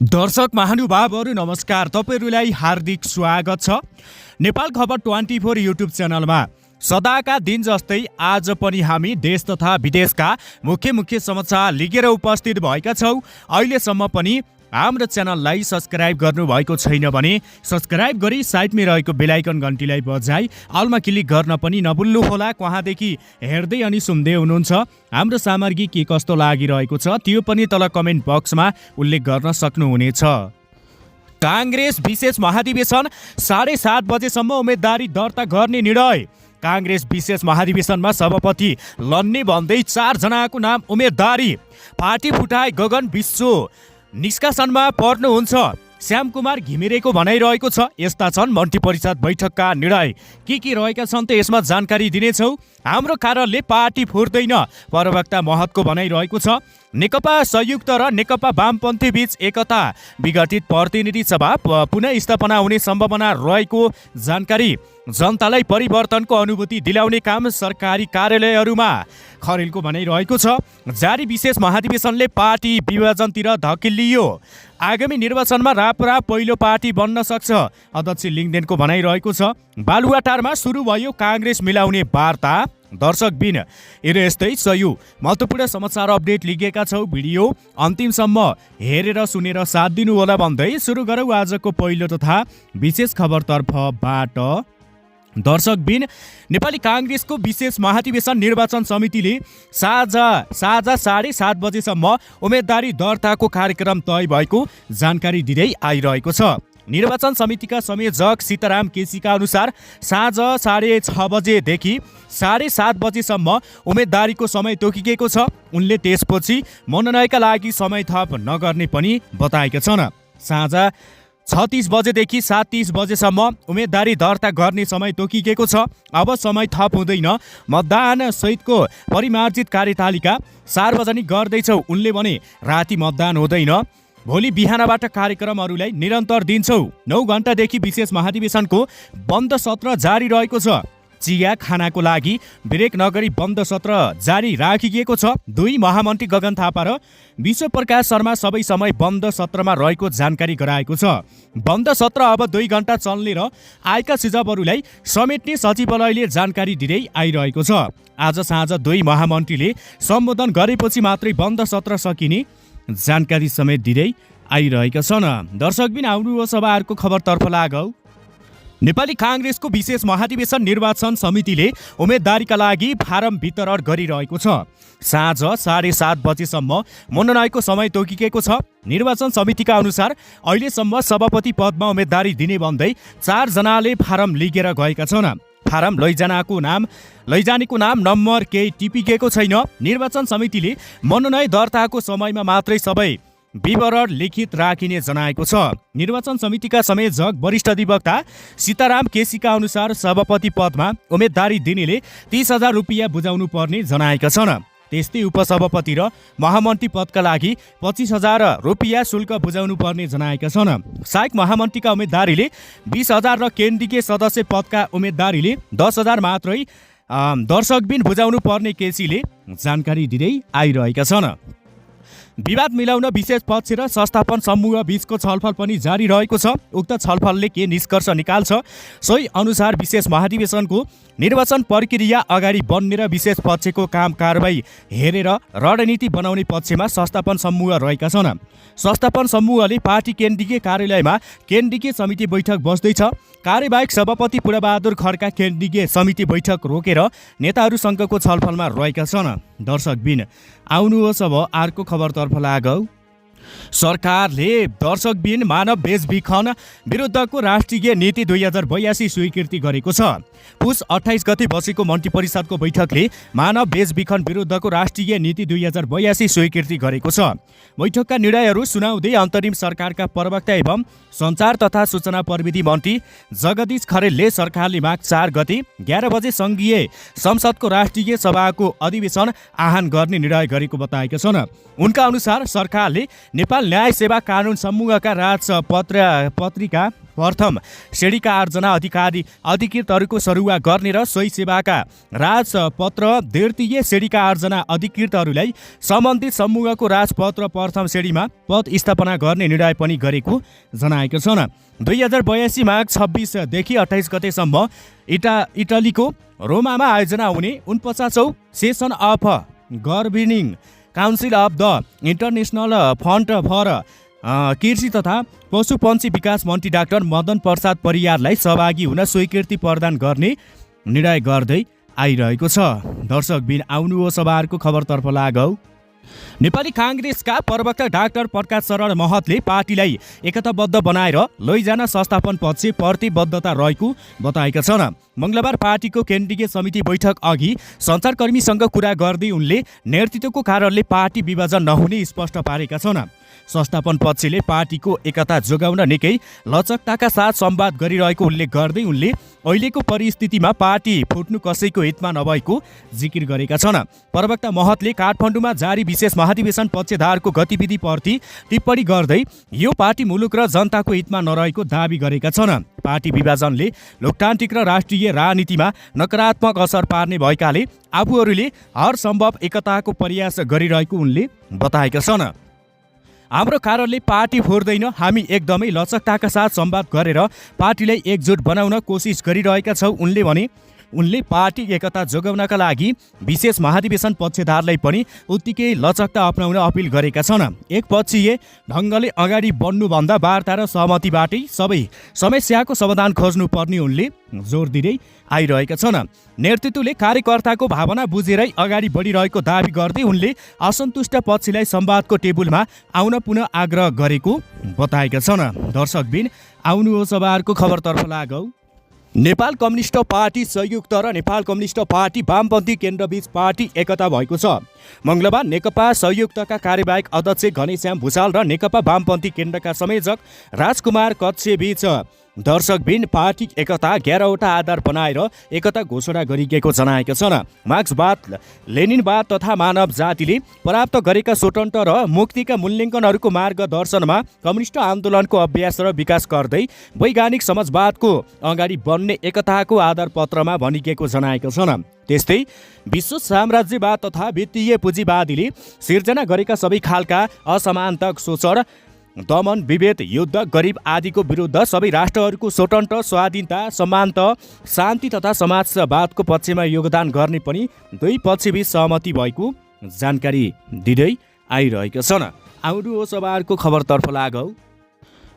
दर्शक महानुभावहरू नमस्कार, तपाईहरूलाई हार्दिक स्वागत छ नेपाल खबर 24 युट्युब च्यानलमा। सदाका दिन जस्तै आज पनि हामी देश तथा विदेशका मुख्य समाचार लिएर उपस्थित भएका छौँ। अहिलेसम्म पनि हाम्रो च्यानललाई सब्स्क्राइब गर्नुभएको छैन भने सब्स्क्राइब गरी साइडमै रहेको बेल आइकन घन्टीलाई बजाई अलमा क्लिक गर्न पनि नभुल्नुहोला। कहाँदेखि हेर्दै अनि सुन्दै हुनुहुन्छ, हाम्रो सामग्री के कस्तो लागिरहेको छ त्यो पनि तल कमेन्ट बक्समा उल्लेख गर्न सक्नुहुनेछ। काङ्ग्रेस विशेष महाधिवेशन 7:30 बजेसम्म उम्मेदवारी दर्ता गर्ने निर्णय। काङ्ग्रेस विशेष महाधिवेशनमा सभापति लड्ने भन्दै 4 जनाको नाम उम्मेदवारी। पार्टी फुटाए गगन विश्व निष्कासनमा पर्नुहुन्छ, श्यामकुमार घिमिरेको भनाइरहेको छ। यस्ता छन् मन्त्री परिषद बैठकका निर्णय। के रहेका छन् त यसमा जानकारी दिनेछौँ। हाम्रो कारणले पार्टी फुट्दैन, प्रवक्ता महतको भनाइरहेको छ। नेकपा संयुक्त र नेकपा वामपन्थी बीच एकता, विघटित प्रतिनिधि सभा पुनः स्थापना हुने सम्भावना रहेको जानकारी। जनतालाई परिवर्तनको अनुभूति दिलाउने काम सरकारी कार्यालयहरूमा, खरेलको भनाइरहेको छ। जारी विशेष महाधिवेशनले पार्टी विभाजनतिर धकेलियो। आगामी निर्वाचनमा रापरा पहिलो पार्टी बन्न सक्छ, अध्यक्ष लिङदेनको भनाइरहेको छ। बालुवाटारमा सुरु भयो काङ्ग्रेस मिलाउने वार्ता। दर्शक बिन यस्तै सयौं महत्त्वपूर्ण समाचार अपडेट लिएका छौँ। भिडियो अन्तिमसम्म हेरेर सुनेर साथ दिनुहोला भन्दै सुरु गरौँ आजको पहिलो तथा विशेष खबरतर्फबाट। दर्शक बिन नेपाली काङ्ग्रेसको विशेष महाधिवेशन निर्वाचन समितिले साँझ 7:30 बजेसम्म उम्मेदवारी दर्ताको कार्यक्रम तय भएको जानकारी दिँदै आइरहेको छ। निर्वाचन समितिका संयोजक सीताराम केसीका अनुसार साँझ 6:30 बजेदेखि 7:30 बजेसम्म उम्मेदवारीको समय तोकिएको छ। उनले त्यसपछि मनोनयनका लागि समय थप नगर्ने पनि बताएका छन्। साँझ 6:30 बजेदेखि 7:30 बजेसम्म उम्मेदवारी दर्ता गर्ने समय तोकिएको छ। अब समय थप हुँदैन, मतदान सहितको परिमार्जित कार्यतालिका सार्वजनिक गर्दैछौ। उनले भने राति मतदान हुँदैन, भोलि बिहानबाट कार्यक्रमहरूलाई निरन्तर दिन्छौ। 9 घण्टादेखि विशेष महाधिवेशनको बन्द सत्र जारी रहेको छ। चिया खानाको लागि ब्रेक नगरी बन्द सत्र जारी राखिएको छ। 2 महामन्त्री गगन थापा र विश्व प्रकाश शर्मा सबै समय बन्द सत्रमा रहेको जानकारी गराएको छ। बन्द सत्र अब 2 घण्टा चल्ने र आएका सुझावहरूलाई समेट्ने सचिवालयले जानकारी दिँदै आइरहेको छ। आज साँझ 2 महामन्त्रीले सम्बोधन गरेपछि मात्रै बन्द सत्र सकिने जानकारी समेत दिँदै आइरहेका छन्। दर्शक बिन आउनु सभाहरूको खबरतर्फ लागौ। नेपाली काङ्ग्रेसको विशेष महाधिवेशन निर्वाचन समितिले उम्मेदवारीका लागि फारम वितरण गरिरहेको छ। साँझ 7:30 बजेसम्म मनोनयनको समय तोकिएको छ। निर्वाचन समितिका अनुसार अहिलेसम्म सभापति पदमा उम्मेदवारी दिने भन्दै 4 जनाले फारम लिएर गएका छन्। फारम लैजानेको नाम नम्बर केही टिपिएको छैन। निर्वाचन समितिले मनोनयन दर्ताको समयमा मात्रै सबै विवरण लिखित राखिने जनाएको छ। निर्वाचन समितिका संयोजक वरिष्ठ अधिवक्ता सीताराम केसीका अनुसार सभापति पदमा उम्मेदवारी दिनेले 30,000 रुपियाँ बुझाउनु पर्ने जनाएका छन्। त्यस्तै उपसभापति र महामन्त्री पदका लागि 25,000 रुपियाँ शुल्क बुझाउनु पर्ने जनाएका छन्। सहायक महामन्त्रीका उम्मेदवारीले 20,000 र केन्द्रीय सदस्य पदका उम्मेदवारीले 10,000 मात्रै दर्शकबिन बुझाउनु पर्ने केसीले जानकारी दिँदै आइरहेका छन्। विवाद मिलाउन विशेष पक्ष र संस्थापन समूह बीचको छलफल पनि जारी रहेको छ। उक्त छलफलले के निष्कर्ष निकाल्छ, सोही अनुसार विशेष महाधिवेशनको निर्वाचन प्रक्रिया अगाडि बढ्ने र विशेष पक्षको काम कारबाही हेरेर रणनीति बनाउने पक्षमा संस्थापन समूह रहेका छन्। संस्थापन समूहले पार्टी केन्द्रीय कार्यालयमा केन्द्रीय समिति बैठक बस्दैछ। कार्यवाहक सभापति पुराबहादुर खड्का केन्द्रीय समिति बैठक रोकेर नेताहरूसँगको छलफलमा रहेका छन्। दर्शक बिन आउनुहोस् अब अर्को खबरतर्फ लागौ। सरकारले दर्शकबिन मानव बेचबिखन विरुद्धको राष्ट्रिय नीति 2082 स्वीकृति गरेको छ। पुस 28 गते बसेको मन्त्री परिषदको बैठकले मानव बेचबिखन विरुद्धको राष्ट्रिय नीति 2082 स्वीकृति गरेको छ। बैठकका निर्णयहरू सुनाउँदै अन्तरिम सरकारका प्रवक्ता एवं सञ्चार तथा सूचना प्रविधि मन्त्री जगदीश खरेलले सरकारले माघ 4 गते 11 बजे सङ्घीय संसदको राष्ट्रिय सभाको अधिवेशन आह्वान गर्ने निर्णय गरेको बताएका छन्। उनका अनुसार सरकारले नेपाल न्याय सेवा कानुन समूहका पत्रिका प्रथम श्रेणीका 8 जना अधिकृतहरूको सरुवा गर्ने र सोही सेवाका राजपत्र द्वितीय श्रेणीका 8 जना अधिकृतहरूलाई सम्बन्धित समूहको राजपत्र प्रथम श्रेणीमा पद स्थापना गर्ने निर्णय पनि गरेको जनाएको छन्। 2082 माघ 26 देखि 28 गतेसम्म इटलीको रोमामा आयोजना हुने 49औं session of governing council of the international fund for कृषि तथा पशुपन्छी विकास मन्त्री डाक्टर मदन प्रसाद परियारलाई सहभागी हुन स्वीकृति प्रदान गर्ने निर्णय गर्दै आइरहेको छ। दर्शकबिन आउनु हो सभाहरूको खबरतर्फ लागौ। नेपाली काङ्ग्रेसका प्रवक्ता डाक्टर प्रकाश शरण महतले पार्टीलाई एकताबद्ध बनाएर लैजान संस्थापन पक्ष प्रतिबद्धता रहेको बताएका छन्। मङ्गलबार पार्टीको केन्द्रीय समिति बैठक अघि सञ्चारकर्मीसँग कुरा गर्दै उनले नेतृत्वको कारणले पार्टी विभाजन नहुने स्पष्ट पारेका छन्। संस्थापन पक्षले पार्टीको एकता जोगाउन निकै लचकताका साथ संवाद गरिरहेको उल्लेख गर्दै उनले अहिलेको परिस्थितिमा पार्टी फुट्नु कसैको हितमा नभएको जिकिर गरेका छन्। प्रवक्ता महतले काठमाडौँमा जारी विशेष महाधिवेशन पक्षधारको गतिविधिप्रति टिप्पणी गर्दै यो पार्टी मुलुक र जनताको हितमा नरहेको दावी गरेका छन्। पार्टी विभाजनले लोकतान्त्रिक र राष्ट्रिय राजनीतिमा नकारात्मक असर पार्ने भएकाले आफूहरूले हर सम्भव एकताको प्रयास गरिरहेको उनले बताएका छन्। हाम्रो कारणले पार्टी फोर्दैन, हामी एकदमै लचकताका साथ संवाद गरेर पार्टीलाई एकजुट बनाउन कोसिस गरिरहेका छौँ उनले भने। उनले पार्टी एकता जोगाउनका लागि विशेष महाधिवेशन पक्षधारलाई पनि उत्तिकै लचकता अपनाउन अपिल गरेका छन्। एकपक्षीय ढङ्गले अगाडि बढ्नुभन्दा वार्ता र सहमतिबाटै सबै समस्याको समाधान खोज्नुपर्ने उनले जोड दिँदै आइरहेका छन्। नेतृत्वले कार्यकर्ताको भावना बुझेरै अगाडि बढिरहेको दावी गर्दै उनले असन्तुष्ट पक्षलाई संवादको टेबुलमा आउन पुनः आग्रह गरेको बताएका छन्। दर्शकबिन आउनु हो सभाहरूको खबरतर्फ लागौ। नेपाल कम्युनिस्ट पार्टी संयुक्त र नेपाल कम्युनिस्ट पार्टी वामपन्थी केन्द्रबीच पार्टी एकता भएको छ। मङ्गलबार नेकपा संयुक्तका कार्यवाहक अध्यक्ष घनश्याम भुषाल र नेकपा वामपन्थी केन्द्रका संयोजक राजकुमार कच्छेबीच दर्शकबिन पार्टी एकता 11वटा आधार बनाएर एकता घोषणा गरिएको जनाएका छन्। मार्क्सवाद लेनिनवाद तथा मानव जातिले प्राप्त गरेका स्वतन्त्र र मुक्तिका मूल्याङ्कनहरूको मार्गदर्शनमा कम्युनिस्ट आन्दोलनको अभ्यास र विकास गर्दै वैज्ञानिक समाजवादको अगाडि बढ्ने एकताको आधारपत्रमा भनिएको जनाएका छन्। त्यस्तै विश्व साम्राज्यवाद तथा वित्तीय पुँजीवादीले सिर्जना गरेका सबै खालका असमानता शोषण दमन विभेद युद्ध गरिब आदिको विरुद्ध सबै राष्ट्रहरूको स्वतन्त्र स्वाधीनता समानता शान्ति तथा समाजवादको पक्षमा योगदान गर्ने पनि दुई पक्षबीच सहमति भएको जानकारी दिँदै आइरहेका छन्। आउनु हो सभाहरूको खबरतर्फ लागौ।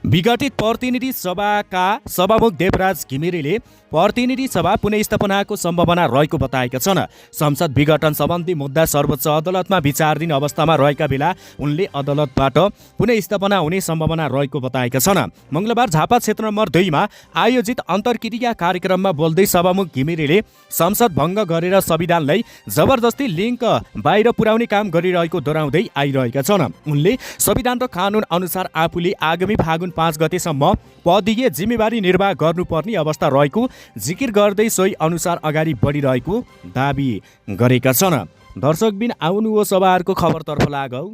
विघटित प्रतिनिधि सभाका सभामुख देवराज घिमिरेले प्रतिनिधि सभा पुनःस्थापनाको सम्भावना रहेको बताएका छन्। संसद विघटन सम्बन्धी मुद्दा सर्वोच्च अदालतमा विचाराधीन अवस्थामा रहेका बेला उनले अदालतबाट पुनःस्थापना हुने सम्भावना रहेको बताएका छन्। मङ्गलबार झापा क्षेत्र नम्बर 2 मा आयोजित अन्तर्क्रिया कार्यक्रममा बोल्दै सभामुख घिमिरेले संसद भङ्ग गरेर संविधानलाई जबरजस्ती लिङ्क बाहिर पुर्याउने काम गरिरहेको दोहोऱ्याउँदै आइरहेका छन्। उनले संविधान र कानुन अनुसार आफूले आगामी फागुन 5 गतेसम्म पदीय जिम्मेवारी निर्वाह गर्नुपर्ने अवस्था रहेको जिकिर गर्दै सोही अनुसार अगाडि बढिरहेको दावी गरेका छन्। दर्शकबिन आउनु हो सभाहरूको खबरतर्फ लागौ।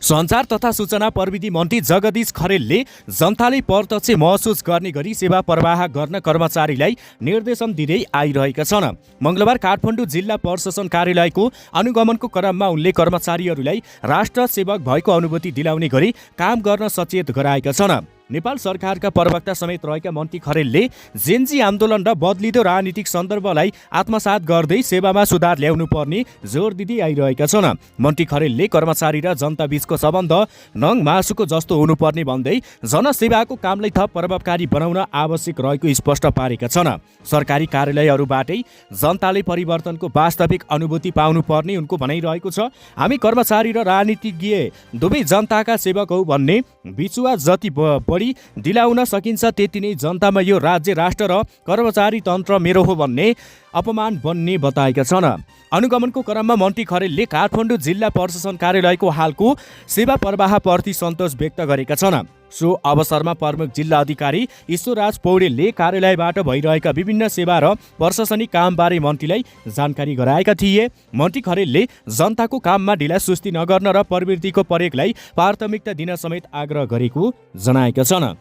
सञ्चार तथा सूचना प्रविधि मन्त्री जगदीश खरेलले जनताले प्रत्यक्ष महसुस गर्ने गरी सेवा प्रवाह गर्न कर्मचारीलाई निर्देशन दिँदै आइरहेका छन्। मङ्गलबार काठमाडौँ जिल्ला प्रशासन कार्यालयको अनुगमनको क्रममा उनले कर्मचारीहरूलाई राष्ट्र सेवक भएको अनुभूति दिलाउने गरी काम गर्न सचेत गराएका छन्। नेपाल सरकारका प्रवक्ता समेत रहेका मन्त्री खरेलले जेन्जी आन्दोलन र बदलिदो राजनीतिक सन्दर्भलाई आत्मसात गर्दै सेवामा सुधार ल्याउनु पर्ने जोड दिँदै आइरहेका छन्। मन्त्री खरेलले कर्मचारी र जनताबीचको सम्बन्ध नङ मासुको जस्तो हुनुपर्ने भन्दै जनसेवाको कामलाई थप प्रभावकारी बनाउन आवश्यक रहेको स्पष्ट पारेका छन्। सरकारी कार्यालयहरूबाटै जनताले परिवर्तनको वास्तविक अनुभूति पाउनुपर्ने उनको भनाइरहेको छ। हामी कर्मचारी र राजनीतिज्ञ दुवै जनताका सेवक हौ भन्ने विश्वास जति दिलाउन सकिन्छ त्यति नै जनतामा यो राज्य राष्ट्र र कर्मचारी तन्त्र मेरो हो भन्ने अपमान बन्ने बताएका छन्। अनुगमनको क्रममा मन्त्री खरेलले काठमाडौँ जिल्ला प्रशासन कार्यालयको हालको सेवा प्रवाहप्रति सन्तोष व्यक्त गरेका छन्। सो अवसरमा प्रमुख जिल्ला अधिकारी ईश्वरराज पौडेलले कार्यालयबाट भइरहेका विभिन्न सेवा र प्रशासनिक कामबारे मन्त्रीलाई जानकारी गराएका थिए। मन्त्री खरेलले जनताको काममा ढिलासुस्ती नगर्न र प्रवृत्तिको प्रयोगलाई प्राथमिकता दिन समेत आग्रह गरेको जनाएका छन्।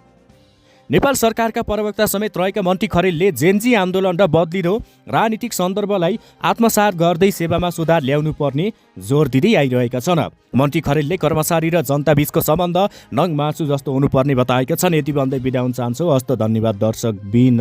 नेपाल सरकारका प्रवक्ता समेत रहेका मन्त्री खरेलले जेनजी आन्दोलन र बदलिरो राजनीतिक सन्दर्भलाई आत्मसात गर्दै सेवामा सुधार ल्याउनु पर्ने जोड दिँदै आइरहेका छन्। मन्त्री खरेलले कर्मचारी र जनता बीचको सम्बन्ध नङ मासु जस्तो हुनुपर्ने बताएका छन्। यति भन्दै बिदा हुन चाहन्छु। हस्त धन्यवाद दर्शकबिन।